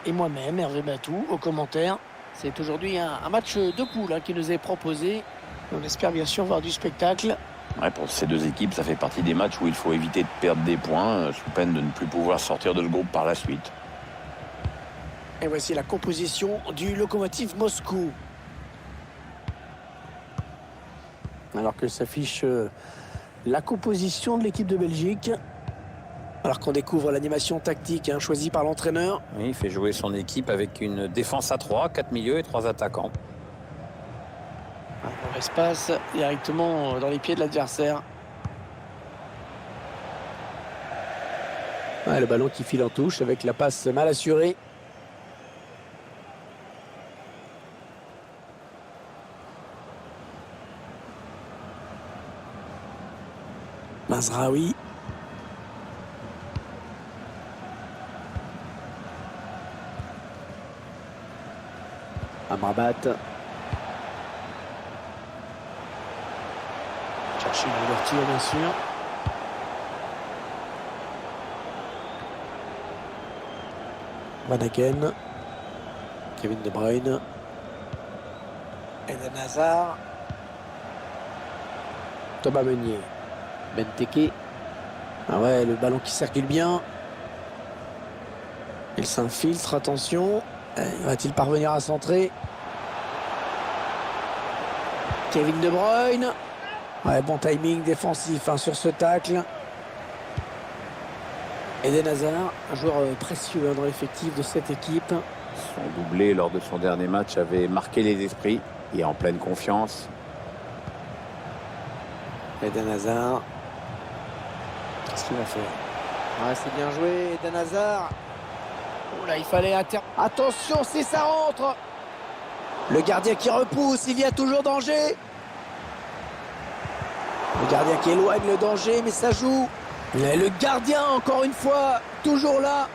et moi-même, Hervé Batou, aux commentaires. C'est aujourd'hui un match de poule qui nous est proposé. On espère bien sûr voir du spectacle. Ouais, pour ces deux équipes, ça fait partie des matchs où il faut éviter de perdre des points, sous peine de ne plus pouvoir sortir de ce groupe par la suite. Et voici la composition du Lokomotiv Moscou. Alors que s'affiche la composition de l'équipe de Belgique. Alors qu'on découvre l'animation tactique choisie par l'entraîneur. Oui, il fait jouer son équipe avec une défense à 3, 4 milieux et 3 attaquants. Un espace directement dans les pieds de l'adversaire. Le ballon qui file en touche avec la passe mal assurée. Mazraoui. Amrabat. Chercher une ouverture, bien sûr. Van Aken. Kevin De Bruyne. Eden Hazard. Thomas Meunier. Benteke. Ah ouais, le ballon qui circule bien. Il s'infiltre, attention. Va-t-il parvenir à centrer? Kevin De Bruyne. Ouais, bon timing défensif sur ce tacle. Eden Hazard, un joueur précieux dans l'effectif de cette équipe. Son doublé lors de son dernier match avait marqué les esprits. Il est en pleine confiance. Eden Hazard. Qu'est-ce qu'il va faire? Ouais, c'est bien joué, Eden Hazard. Oh là, il fallait attention, si ça rentre. Le gardien qui repousse, il y a toujours danger. Le gardien qui éloigne le danger, mais ça joue. Et le gardien, encore une fois, toujours là.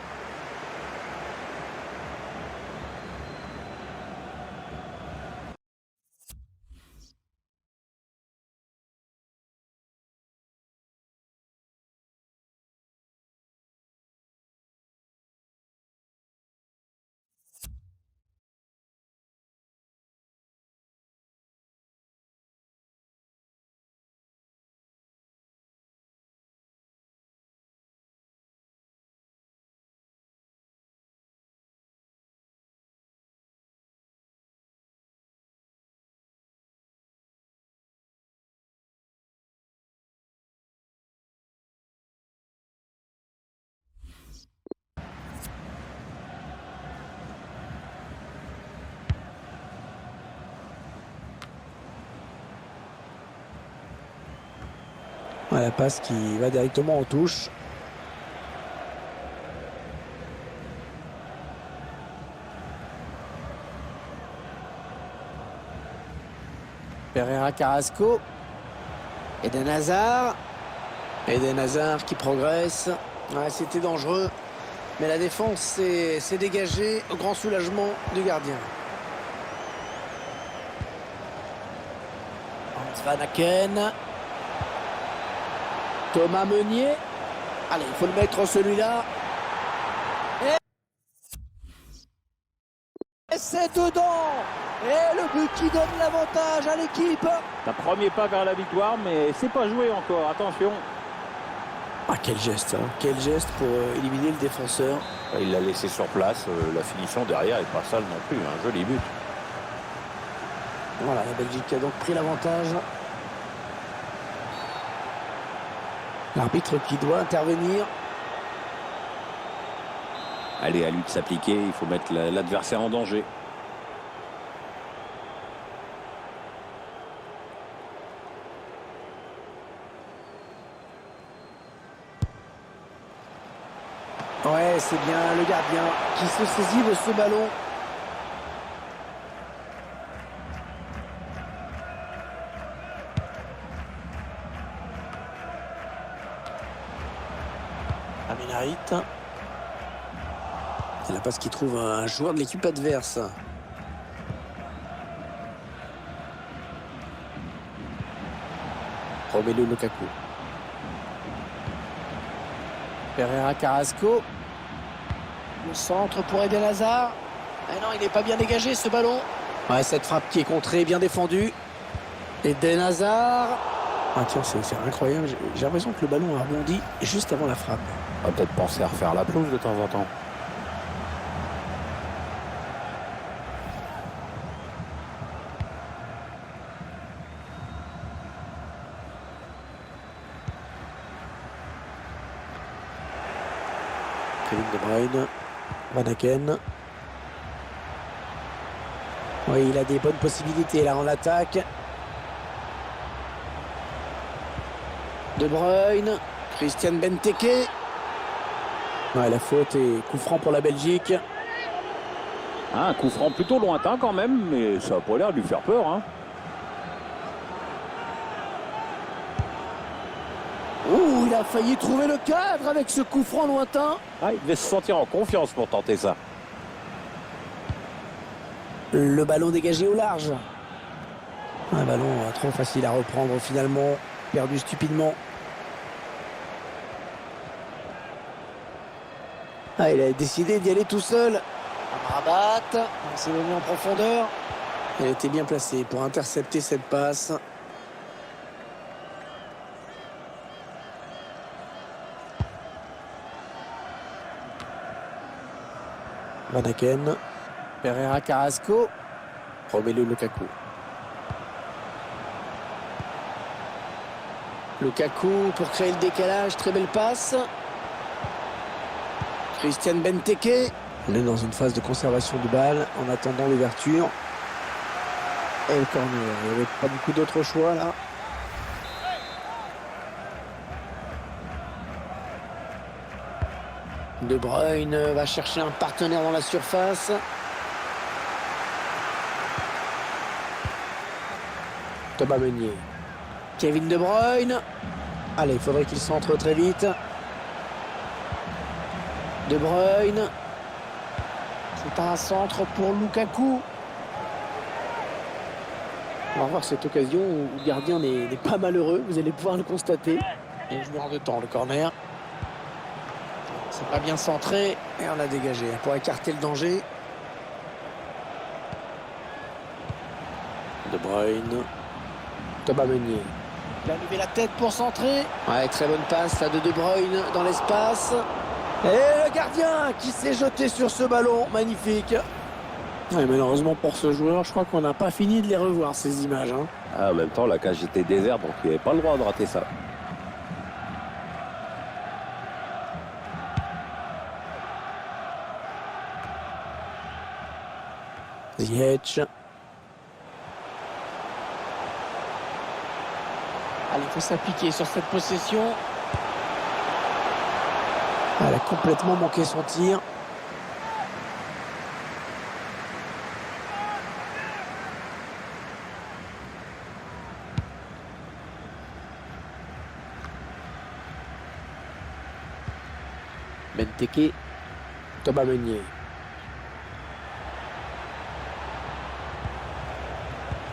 La passe qui va directement en touche. Pereira Carrasco. Eden Hazard. Eden Hazard qui progresse. Ouais, c'était dangereux. Mais la défense s'est dégagée au grand soulagement du gardien. Hans Van Aken. Thomas Meunier. Allez, il faut le mettre celui-là. Et c'est dedans. Et le but qui donne l'avantage à l'équipe. Un premier pas vers la victoire, mais c'est pas joué encore. Attention. Ah, quel geste, quel geste pour éliminer le défenseur. Il l'a laissé sur place. La finition derrière n'est pas sale non plus. Un joli but. Voilà, la Belgique a donc pris l'avantage. L'arbitre qui doit intervenir. Allez, à lui de s'appliquer. Il faut mettre l'adversaire en danger. Ouais, c'est bien le gardien qui se saisit de ce ballon. Amin Harit. C'est la passe qui trouve un joueur de l'équipe adverse. Romelu Lukaku. Pereira Carrasco. Le centre pour Eden Hazard. Eh non, il n'est pas bien dégagé ce ballon. Ouais, cette frappe qui est contrée, bien défendue. Eden Hazard. Ah tiens, c'est incroyable. J'ai l'impression que le ballon a rebondi juste avant la frappe. On va peut-être penser à refaire la pelouse de temps en temps. Kevin De Bruyne. Van Aken. Oui, il a des bonnes possibilités là en attaque. De Bruyne. Christian Benteke. Ouais, la faute et coup franc pour la Belgique. Un coup franc plutôt lointain quand même, mais ça n'a pas l'air de lui faire peur. Hein. Ouh, il a failli trouver le cadre avec ce coup franc lointain. Ah, il devait se sentir en confiance pour tenter ça. Le ballon dégagé au large. Un ballon trop facile à reprendre finalement. Perdu stupidement. Ah, il a décidé d'y aller tout seul. Amrabat. On s'est donné en profondeur. Elle était bien placée pour intercepter cette passe. Van Aken. Pereira Carrasco. Romelu Lukaku. Lukaku pour créer le décalage. Très belle passe. Christian Benteke. On est dans une phase de conservation de balle en attendant l'ouverture. Et le corner. Il n'y avait pas beaucoup d'autres choix là. De Bruyne va chercher un partenaire dans la surface. Thomas Meunier. Kevin De Bruyne. Allez, il faudrait qu'il centre très vite. De Bruyne. C'est un centre pour Lukaku. On va voir cette occasion où le gardien n'est pas malheureux. Vous allez pouvoir le constater. Et joueur de temps, le corner. C'est pas bien centré. Et on l'a dégagé pour écarter le danger. De Bruyne. Thomas Meunier. Il a levé la tête pour centrer. Ouais, très bonne passe là de Bruyne dans l'espace. Et le gardien qui s'est jeté sur ce ballon. Magnifique. Ouais, malheureusement pour ce joueur, je crois qu'on n'a pas fini de les revoir ces images. Hein. Ah, en même temps, la cage était déserte, donc il n'avait pas le droit de rater ça. Ziyech. Allez, il faut s'appliquer sur cette possession. Elle a complètement manqué son tir. Benteke. Thomas Meunier.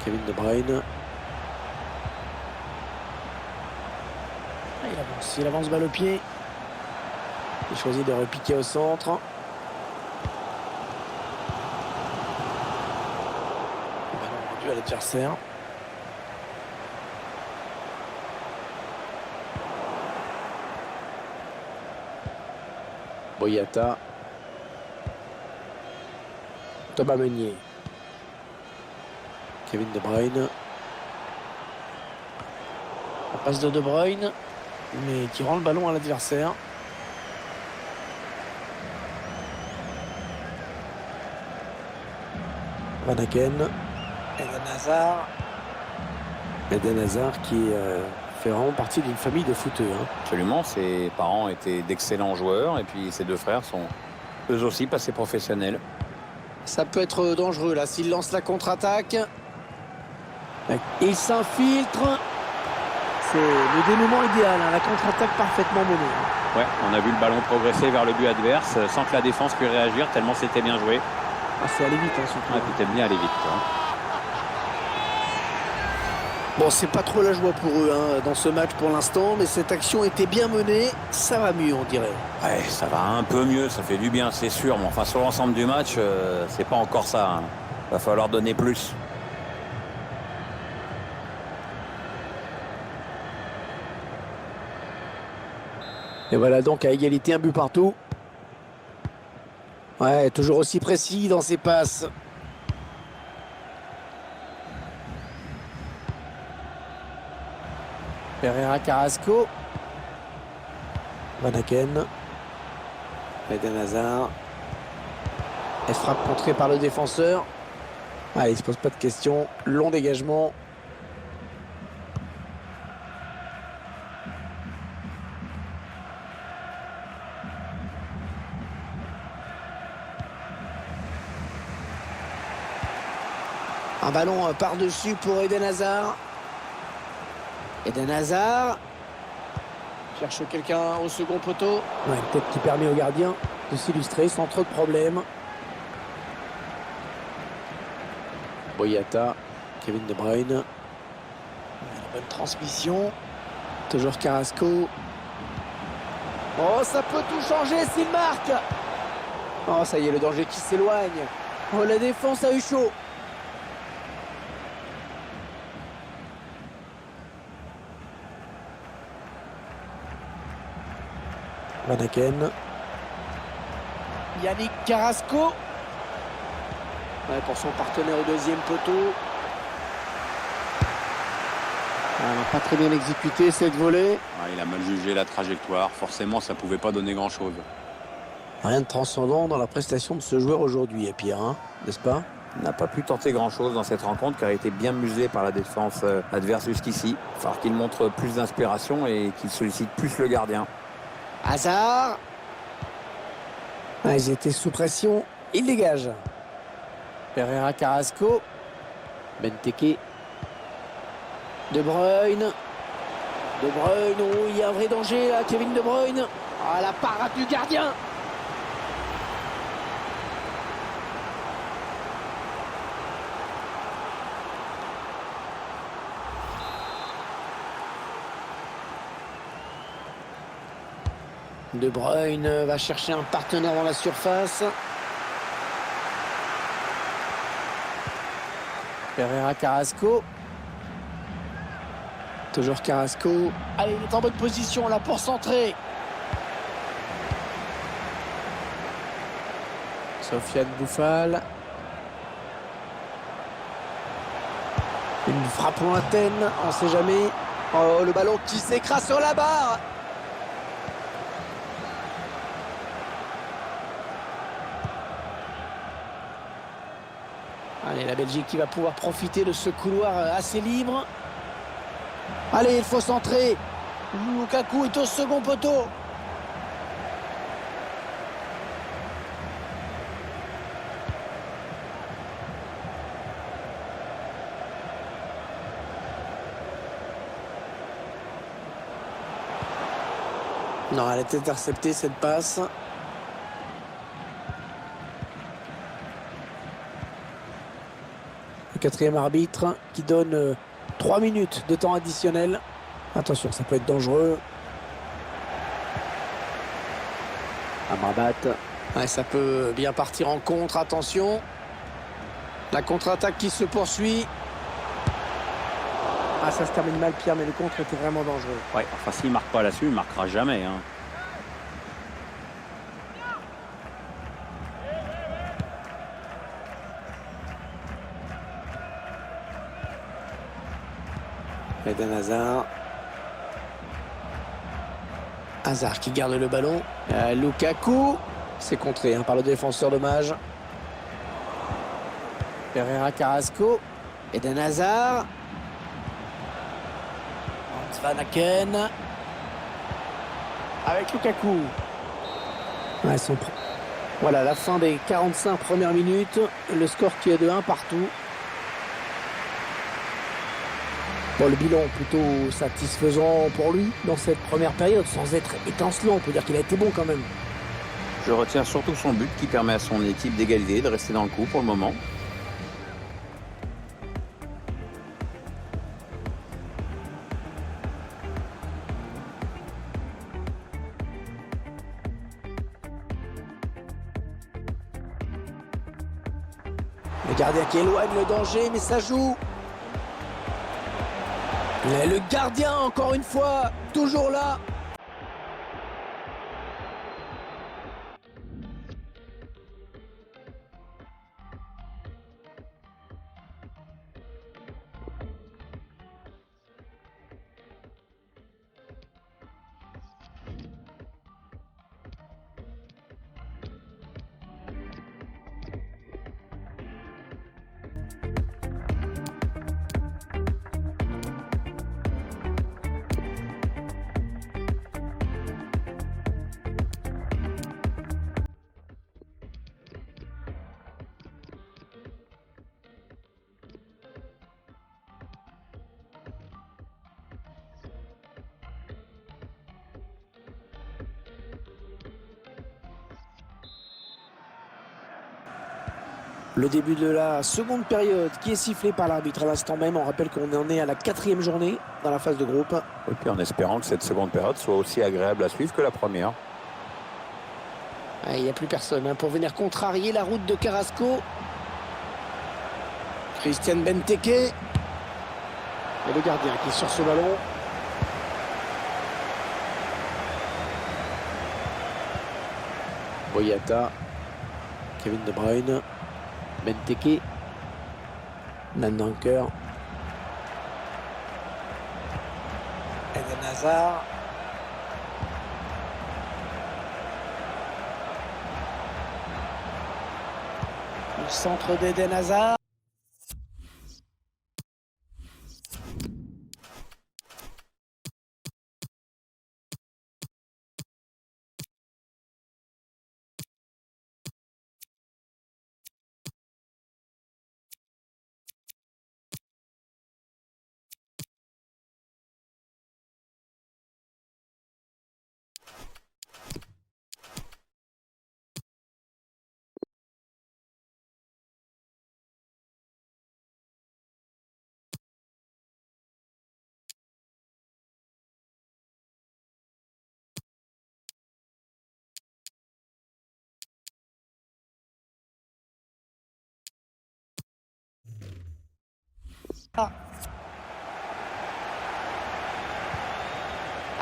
Kevin De Bruyne. Il avance balle au pied. Il choisit de repiquer au centre. Le ballon rendu à l'adversaire. Boyata. Thomas Meunier. Kevin De Bruyne. La passe de Bruyne, mais qui rend le ballon à l'adversaire. Van Aken. Eden Hazard. Eden Hazard qui fait vraiment partie d'une famille de footeux. Hein. Absolument, ses parents étaient d'excellents joueurs et puis ses deux frères sont eux aussi passés professionnels. Ça peut être dangereux là s'il lance la contre-attaque. Il s'infiltre. C'est le dénouement idéal, hein, la contre-attaque parfaitement menée. Ouais, on a vu le ballon progresser vers le but adverse sans que la défense puisse réagir, tellement c'était bien joué. Ah, c'est aller vite, hein, surtout. Ah, puis t'aimes bien aller vite, toi. Bon, c'est pas trop la joie pour eux dans ce match pour l'instant, mais cette action était bien menée. Ça va mieux, on dirait. Ouais, ça va un peu mieux, ça fait du bien, c'est sûr. Mais enfin, sur l'ensemble du match, c'est pas encore ça. Hein. Va falloir donner plus. Et voilà donc à égalité, un but partout. Ouais, toujours aussi précis dans ses passes. Pereira Carrasco. Van Aken. Eden Hazard. Elle frappe contrée par le défenseur. Ah, il ne se pose pas de questions. Long dégagement. Un ballon par-dessus pour Eden Hazard. Eden Hazard cherche quelqu'un au second poteau. Ouais, une tête qui permet au gardien de s'illustrer sans trop de problèmes. Boyata, Kevin De Bruyne. Une bonne transmission. Toujours Carrasco. Oh, ça peut tout changer s'il marque. Oh, ça y est, le danger qui s'éloigne. Oh, la défense a eu chaud. Van Aken. Yannick Carrasco. Ouais, pour son partenaire au deuxième poteau. Elle n'a pas très bien exécuté cette volée. Ah, il a mal jugé la trajectoire. Forcément, ça pouvait pas donner grand-chose. Rien de transcendant dans la prestation de ce joueur aujourd'hui, Pierre, hein, n'est-ce pas? Il n'a pas pu tenter grand-chose dans cette rencontre car il a été bien muselé par la défense adverse jusqu'ici. Il va falloir qu'il montre plus d'inspiration et qu'il sollicite plus le gardien. Hazard. Ah, ils étaient sous pression. Il dégage. Pereira Carrasco. Benteke. De Bruyne. De Bruyne. Oh, il y a un vrai danger là, Kevin De Bruyne. Ah, la parade du gardien. De Bruyne va chercher un partenaire dans la surface. Pereira Carrasco. Toujours Carrasco. Allez, il est en bonne position là pour centrer. Sofiane Bouffal. Une frappe lointaine, on ne sait jamais. Oh, le ballon qui s'écrase sur la barre. Allez, la Belgique qui va pouvoir profiter de ce couloir assez libre. Allez, il faut centrer. Lukaku est au second poteau. Non, elle a été interceptée cette passe. Le quatrième arbitre qui donne 3 minutes de temps additionnel. Attention, ça peut être dangereux. Amrabat. Ouais, ça peut bien partir en contre, attention. La contre-attaque qui se poursuit. Ah, ça se termine mal, Pierre, mais le contre était vraiment dangereux. Ouais, enfin, s'il ne marque pas là-dessus, il ne marquera jamais. Hein. Eden Hazard. Hazard qui garde le ballon. Lukaku. C'est contré par le défenseur dommage. Pereira Carrasco. Eden Hazard. Van Aken. Avec Lukaku. Ouais, voilà, la fin des 45 premières minutes. Le score qui est de 1 partout. Bon, le bilan plutôt satisfaisant pour lui dans cette première période, sans être étincelant. On peut dire qu'il a été bon quand même. Je retiens surtout son but qui permet à son équipe d'égaliser, de rester dans le coup pour le moment. gardien qui éloigne le danger, mais ça joue. Et le gardien, encore une fois, toujours là. Le début de la seconde période qui est sifflé par l'arbitre à l'instant même. On rappelle qu'on en est à la 4e journée dans la phase de groupe. Et puis en espérant que cette seconde période soit aussi agréable à suivre que la première. Il n'y a plus personne pour venir contrarier la route de Carrasco. Christian Benteke. Et le gardien qui est sur ce ballon. Boyata. Kevin De Bruyne. Benteke. Nandanker. Eden Hazard. Le centre d'Eden Hazard.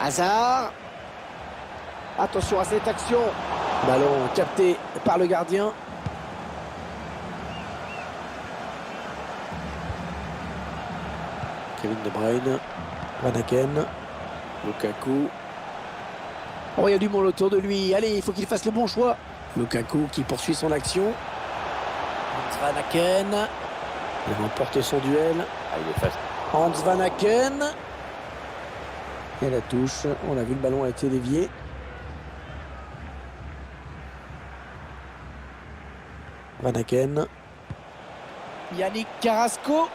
Hazard. Attention à cette action. Ballon capté par le gardien. Kevin De Bruyne. Van Aken. Lukaku. Oh, il y a du monde autour de lui. Allez, il faut qu'il fasse le bon choix. Lukaku qui poursuit son action. Van Aken. Il remporte son duel. Il est facile. Hans Van Aken. Et la touche. On a vu, le ballon a été dévié. Van Aken. Yannick Carrasco.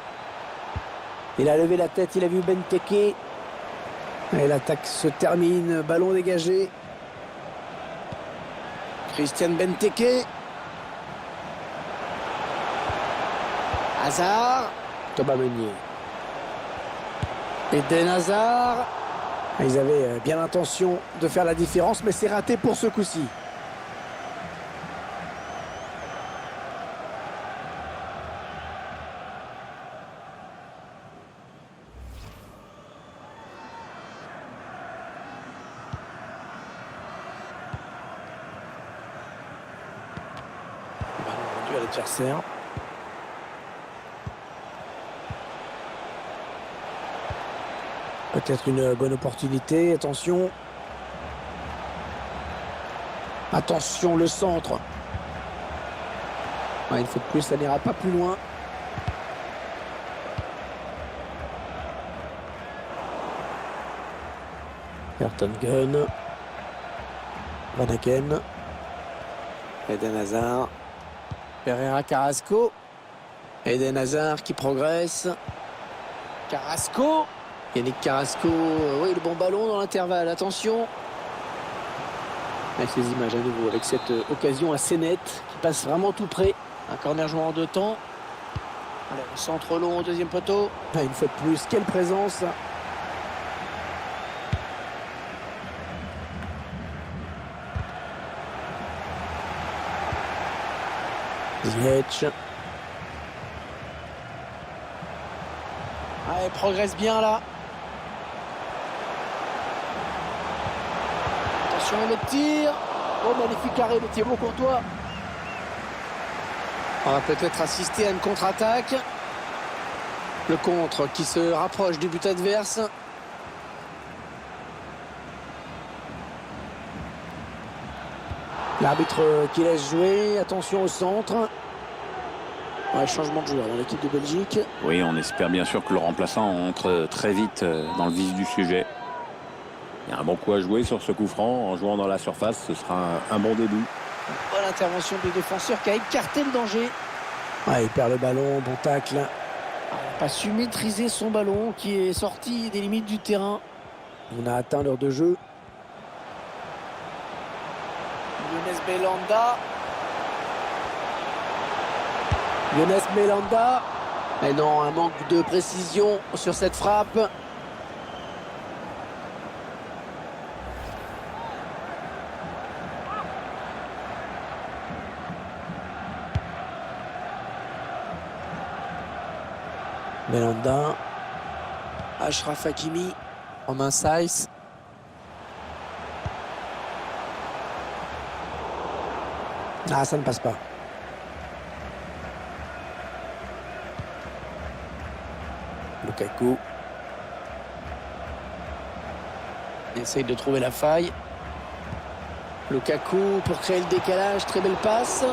Il a levé la tête, il a vu Benteke. Et l'attaque se termine. Ballon dégagé. Christian Benteke. Hazard. Thomas Meunier. Eden Hazard. Ils avaient bien l'intention de faire la différence, mais c'est raté pour ce coup-ci. Ballon rendu à l'adversaire. Peut-être une bonne opportunité. Attention. Attention, le centre. Une fois de plus, ça n'ira pas plus loin. Vertonghen. Van Aken. Eden Hazard. Pereira Carrasco. Eden Hazard qui progresse. Carrasco. Yannick Carrasco, oui, le bon ballon dans l'intervalle, attention. Avec ces images à nouveau, avec cette occasion assez nette, qui passe vraiment tout près. Un corner joué en 2 temps. Allez, le centre long au deuxième poteau. Une fois de plus, quelle présence. Ziyech. Ah, il progresse bien là. Attention le tir. Oh, magnifique arrêt de Thibaut Courtois. On va peut-être assister à une contre-attaque. Le contre qui se rapproche du but adverse. L'arbitre qui laisse jouer. Attention au centre. Ouais, changement de joueur dans l'équipe de Belgique. Oui, on espère bien sûr que le remplaçant entre très vite dans le vif du sujet. Il y a un bon coup à jouer sur ce coup franc. En jouant dans la surface, ce sera un bon début. Bonne intervention du défenseur qui a écarté le danger. Ouais, il perd le ballon, bon tacle. Il n'a pas su maîtriser son ballon qui est sorti des limites du terrain. On a atteint l'heure de jeu. Younes Belhanda. Younes Belhanda. Mais non, un manque de précision sur cette frappe. Belhanda. Achraf Hakimi. Romain Saïs. Ah, ça ne passe pas. Lukaku. Il essaye de trouver la faille. Lukaku pour créer le décalage. Très belle passe.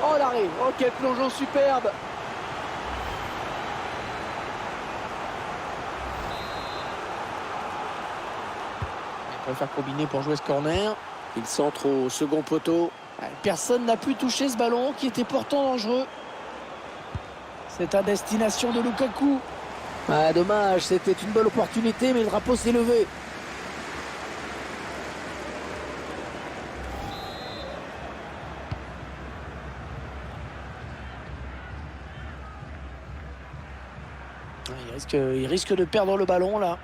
Oh, l'arrêt. Oh, quel plongeon superbe. Il préfère combiner pour jouer ce corner. Il centre au second poteau. Personne n'a pu toucher ce ballon qui était pourtant dangereux. C'est à destination de Lukaku. Ah, dommage, c'était une bonne opportunité, mais le drapeau s'est levé. Il risque de perdre le ballon là.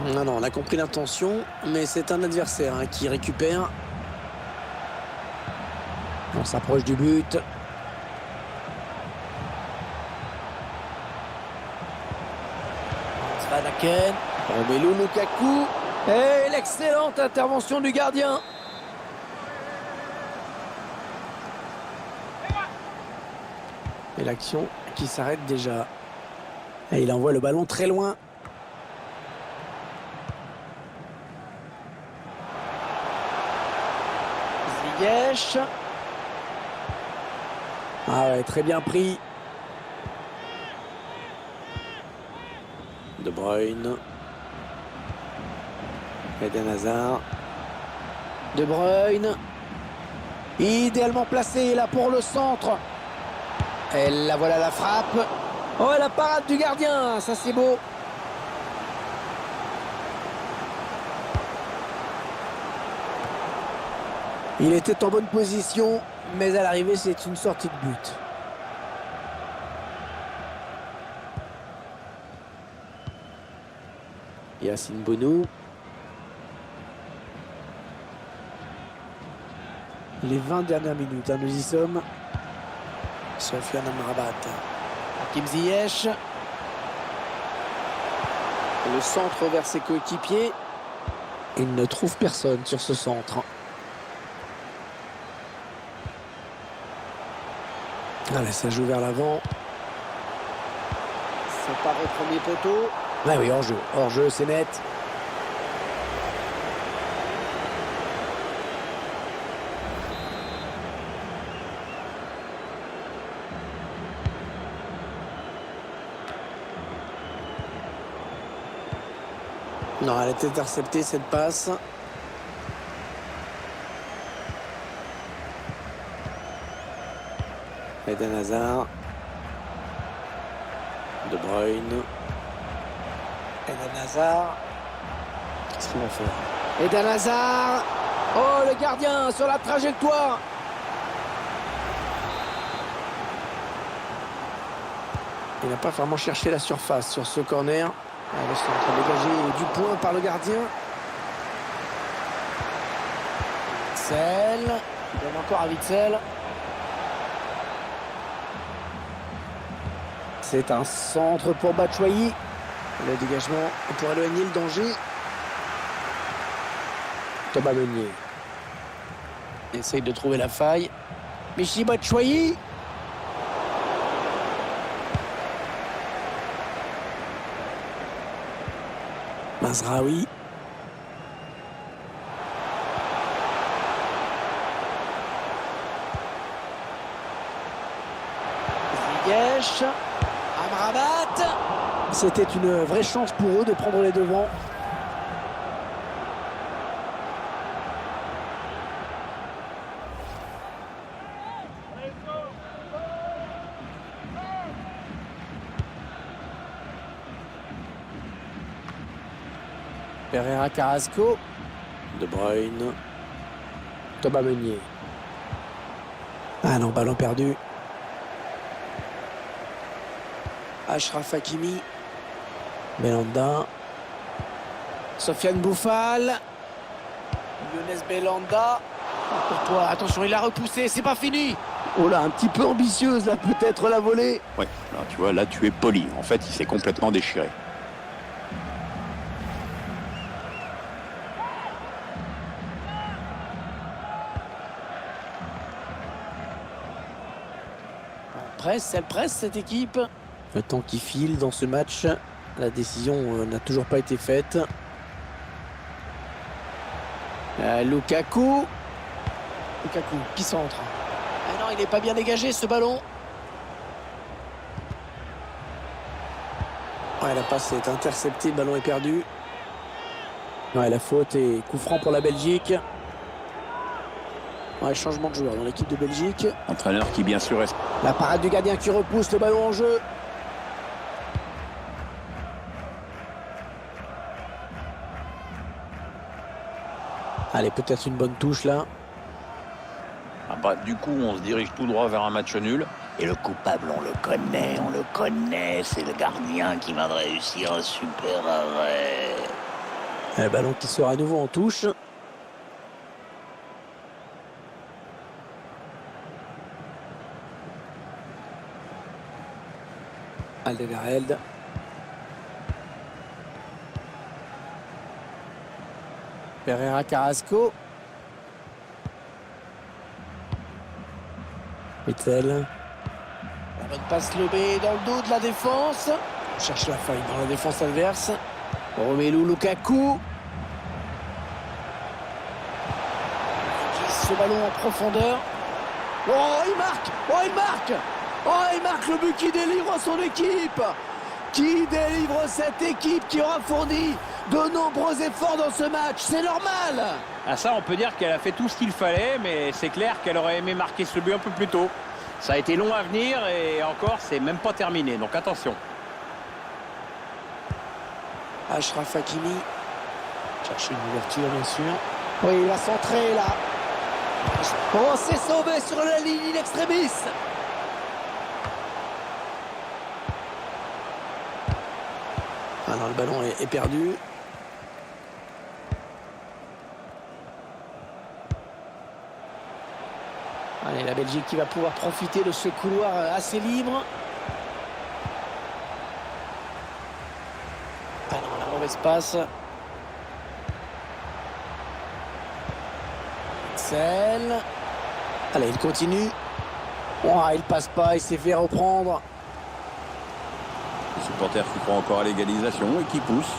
Non, on a compris l'intention, mais c'est un adversaire qui récupère. On s'approche du but. Van Aken. Romelu Lukaku. Et l'excellente intervention du gardien. Et l'action qui s'arrête déjà. Et il envoie le ballon très loin. Ziyech. Ah ouais, très bien pris. De Bruyne. Eden Hazard. De Bruyne. Idéalement placé là pour le centre. Et là voilà la frappe. Oh, la parade du gardien, ça c'est beau. Il était en bonne position, mais à l'arrivée c'est une sortie de but. Yacine Bounou. Les 20 dernières minutes, nous y sommes. Sofiane Amrabat. Hakim Ziyech. Le centre vers ses coéquipiers. Il ne trouve personne sur ce centre. Allez, ça joue vers l'avant. Ça part au premier poteau. Ah oui, hors-jeu. Hors-jeu, c'est net. Non, elle est interceptée cette passe. Eden Hazard. De Bruyne. Eden Hazard. Qu'est-ce qu'il va faire? Eden Hazard. Oh, le gardien sur la trajectoire. Il n'a pas vraiment cherché la surface sur ce corner. Le centre dégagé du point par le gardien. Witsel. Il donne encore à Witsel. C'est un centre pour Batshuayi. Le dégagement pour éloigner le danger. Thomas Meunier essaye de trouver la faille. Michy Batshuayi. Mazraoui. Ziyech. Amrabat. C'était une vraie chance pour eux de prendre les devants. Pereira Carrasco. De Bruyne. Thomas Meunier. Ah non, ballon perdu. Achraf Hakimi. Belanda. Sofiane Bouffal. Younes Belanda. Pour toi, attention, il a repoussé, c'est pas fini. Oh là, un petit peu ambitieuse là, peut-être la volée. Ouais, alors, tu vois, là tu es poli. En fait, il s'est complètement déchiré. Elle presse cette équipe. Le temps qui file dans ce match. La décision n'a toujours pas été faite. Lukaku. Lukaku qui centre. Ah non, il n'est pas bien dégagé ce ballon. Ouais, la passe est interceptée, le ballon est perdu. Ouais, la faute et coup franc pour la Belgique. Ouais, changement de joueur dans l'équipe de Belgique. Entraîneur qui bien sûr est... La parade du gardien qui repousse le ballon en jeu. Allez, peut-être une bonne touche là. Ah bah, du coup, on se dirige tout droit vers un match nul. Et le coupable, on le connaît, c'est le gardien qui va réussir un super arrêt. Le ballon qui sera à nouveau en touche. Alderweireld. Pereira Carrasco. Witzel. La bonne passe lobée dans le dos de la défense. On cherche la faille dans la défense adverse. Romelu Lukaku. Ce ballon en profondeur. Oh, il marque! Oh, il marque! Oh, il marque le but qui délivre son équipe. Qui délivre cette équipe qui aura fourni de nombreux efforts dans ce match. C'est normal. Ah ça, on peut dire qu'elle a fait tout ce qu'il fallait, mais c'est clair qu'elle aurait aimé marquer ce but un peu plus tôt. Ça a été long à venir et encore, c'est même pas terminé, donc attention. Achraf Hakimi. Chercher une ouverture, bien sûr. Oui, il va centrer là. Oh, c'est sauvé sur la ligne in extremis. Ah non, le ballon est perdu. Allez, la Belgique qui va pouvoir profiter de ce couloir assez libre. Ah non, la mauvaise passe. Celle. Allez, il continue. Oh, il passe pas, il s'est fait reprendre. Les supporters qui croient encore à l'égalisation et qui poussent.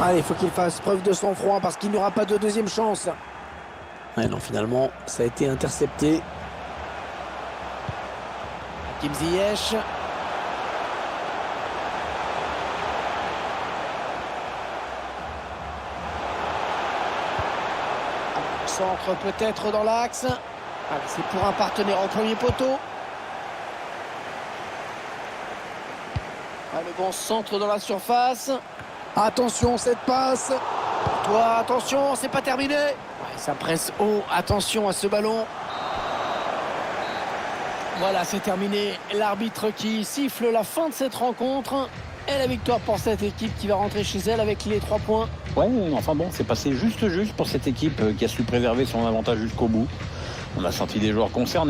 Allez, il faut qu'il fasse preuve de sang-froid parce qu'il n'y aura pas de deuxième chance. Ouais, non, finalement, ça a été intercepté. Hakim Ziyech. Centre peut-être dans l'axe. C'est pour un partenaire au premier poteau. Le bon centre dans la surface. Attention cette passe. Toi, attention, c'est pas terminé. Ouais, ça presse haut. Attention à ce ballon. Voilà, c'est terminé. L'arbitre qui siffle la fin de cette rencontre. Et la victoire pour cette équipe qui va rentrer chez elle avec les 3 points. Ouais, enfin bon, c'est passé juste pour cette équipe qui a su préserver son avantage jusqu'au bout. On a senti des joueurs concernés.